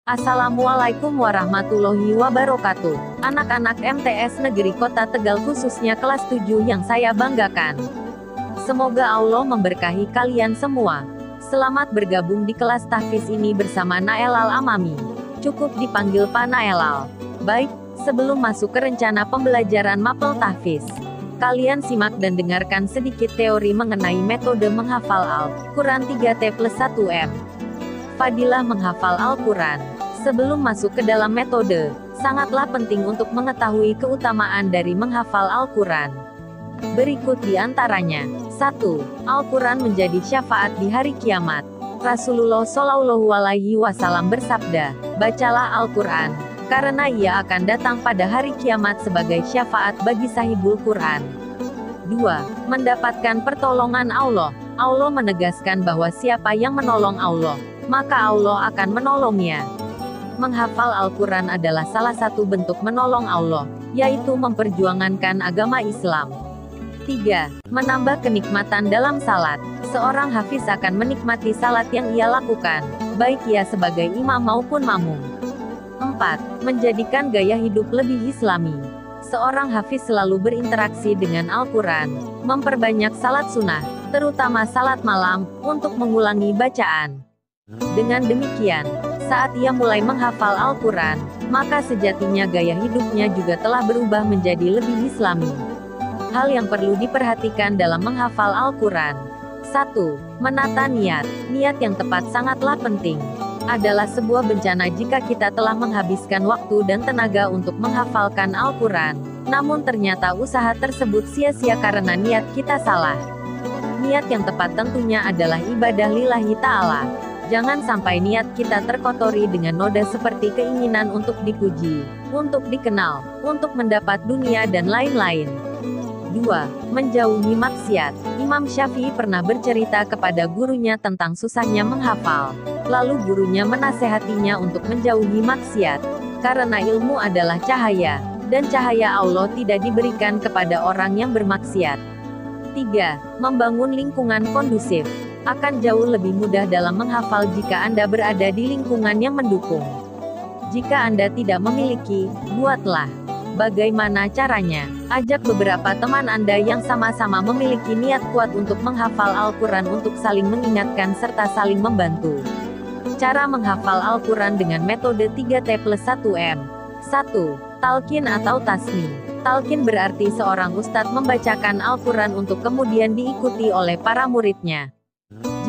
Assalamualaikum warahmatullahi wabarakatuh. Anak-anak MTS Negeri Kota Tegal khususnya kelas 7 yang saya banggakan. Semoga Allah memberkahi kalian semua. Selamat bergabung di kelas tahfiz ini bersama Naelal Amami. Cukup dipanggil Pak Naelal. Baik, sebelum masuk ke rencana pembelajaran mapel tahfiz, kalian simak dan dengarkan sedikit teori mengenai metode menghafal Al-Quran 3T+1M. Fadilah menghafal Al-Quran. Sebelum masuk ke dalam metode, sangatlah penting untuk mengetahui keutamaan dari menghafal Al-Quran. Berikut di antaranya. 1. Al-Quran menjadi syafaat di hari kiamat. Rasulullah Shallallahu Alaihi Wasallam bersabda, bacalah Al-Quran, karena ia akan datang pada hari kiamat sebagai syafaat bagi sahibul Quran. 2. Mendapatkan pertolongan Allah. Allah menegaskan bahwa siapa yang menolong Allah, maka Allah akan menolongnya. Menghafal Al-Quran adalah salah satu bentuk menolong Allah, yaitu memperjuangkan agama Islam. 3. Menambah kenikmatan dalam salat. Seorang hafiz akan menikmati salat yang ia lakukan, baik ia sebagai imam maupun makmum. 4. Menjadikan gaya hidup lebih islami. Seorang hafiz selalu berinteraksi dengan Al-Quran, memperbanyak salat sunnah, terutama salat malam, untuk mengulangi bacaan. Dengan demikian, saat ia mulai menghafal Al-Quran, maka sejatinya gaya hidupnya juga telah berubah menjadi lebih islami. Hal yang perlu diperhatikan dalam menghafal Al-Quran. 1. Menata niat. Niat yang tepat sangatlah penting. Adalah sebuah bencana jika kita telah menghabiskan waktu dan tenaga untuk menghafalkan Al-Quran, namun ternyata usaha tersebut sia-sia karena niat kita salah. Niat yang tepat tentunya adalah ibadah lillahi ta'ala. Jangan sampai niat kita terkotori dengan noda seperti keinginan untuk dipuji, untuk dikenal, untuk mendapat dunia dan lain-lain. 2. Menjauhi maksiat. Imam Syafi'i pernah bercerita kepada gurunya tentang susahnya menghafal. Lalu gurunya menasehatinya untuk menjauhi maksiat. Karena ilmu adalah cahaya, dan cahaya Allah tidak diberikan kepada orang yang bermaksiat. 3. Membangun lingkungan kondusif. Akan jauh lebih mudah dalam menghafal jika Anda berada di lingkungan yang mendukung. Jika Anda tidak memiliki, buatlah. Bagaimana caranya? Ajak beberapa teman Anda yang sama-sama memiliki niat kuat untuk menghafal Al-Quran untuk saling mengingatkan serta saling membantu. Cara menghafal Al-Quran dengan metode 3T+1M. 1. Talqin atau tasmi. Talqin berarti seorang ustadz membacakan Al-Quran untuk kemudian diikuti oleh para muridnya.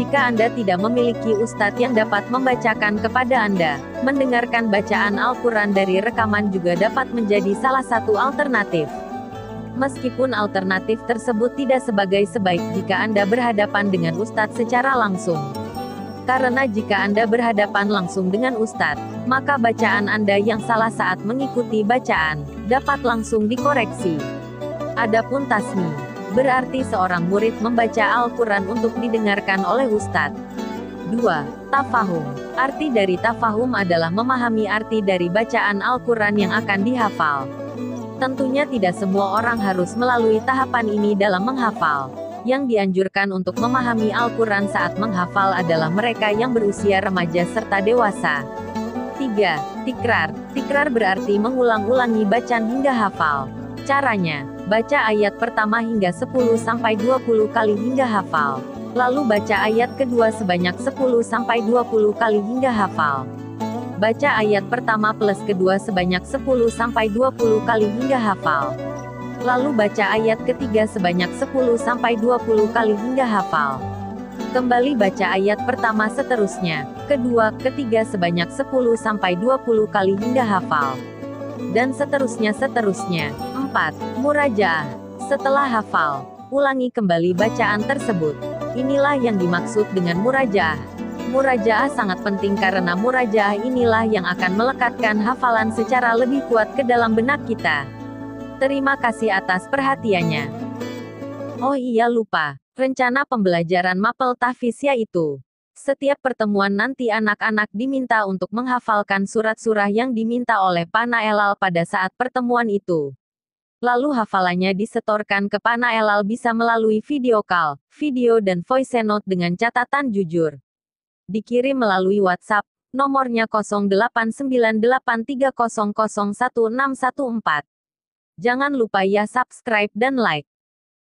Jika Anda tidak memiliki ustadz yang dapat membacakan kepada Anda, mendengarkan bacaan Al-Quran dari rekaman juga dapat menjadi salah satu alternatif. Meskipun alternatif tersebut tidak sebaik jika Anda berhadapan dengan ustadz secara langsung. Karena jika Anda berhadapan langsung dengan ustadz, maka bacaan Anda yang salah saat mengikuti bacaan, dapat langsung dikoreksi. Adapun tasmi, berarti seorang murid membaca Al-Quran untuk didengarkan oleh ustadz. 2. Tafahum. Arti dari tafahum adalah memahami arti dari bacaan Al-Quran yang akan dihafal. Tentunya tidak semua orang harus melalui tahapan ini dalam menghafal. Yang dianjurkan untuk memahami Al-Quran saat menghafal adalah mereka yang berusia remaja serta dewasa. 3. Tikrar. Tikrar berarti mengulang-ulangi bacaan hingga hafal. Caranya, baca ayat pertama hingga 10-20 kali hingga hafal. Lalu baca ayat kedua sebanyak 10-20 kali hingga hafal. Baca ayat pertama plus kedua sebanyak 10-20 kali hingga hafal. Lalu baca ayat ketiga sebanyak 10-20 kali hingga hafal. Kembali baca ayat pertama seterusnya, kedua, ketiga sebanyak 10-20 kali hingga hafal. Dan seterusnya. 4. Murajaah. Setelah hafal, ulangi kembali bacaan tersebut. Inilah yang dimaksud dengan murajaah. Murajaah sangat penting karena murajaah inilah yang akan melekatkan hafalan secara lebih kuat ke dalam benak kita. Terima kasih atas perhatiannya. Oh iya lupa, rencana pembelajaran mapel tahfiz yaitu setiap pertemuan nanti anak-anak diminta untuk menghafalkan surat surah yang diminta oleh Pak Naelal pada saat pertemuan itu. Lalu hafalannya disetorkan ke Pak Naelal bisa melalui video call, video dan voice note dengan catatan jujur. Dikirim melalui WhatsApp, Nomornya 089830011614. Jangan lupa ya subscribe dan like.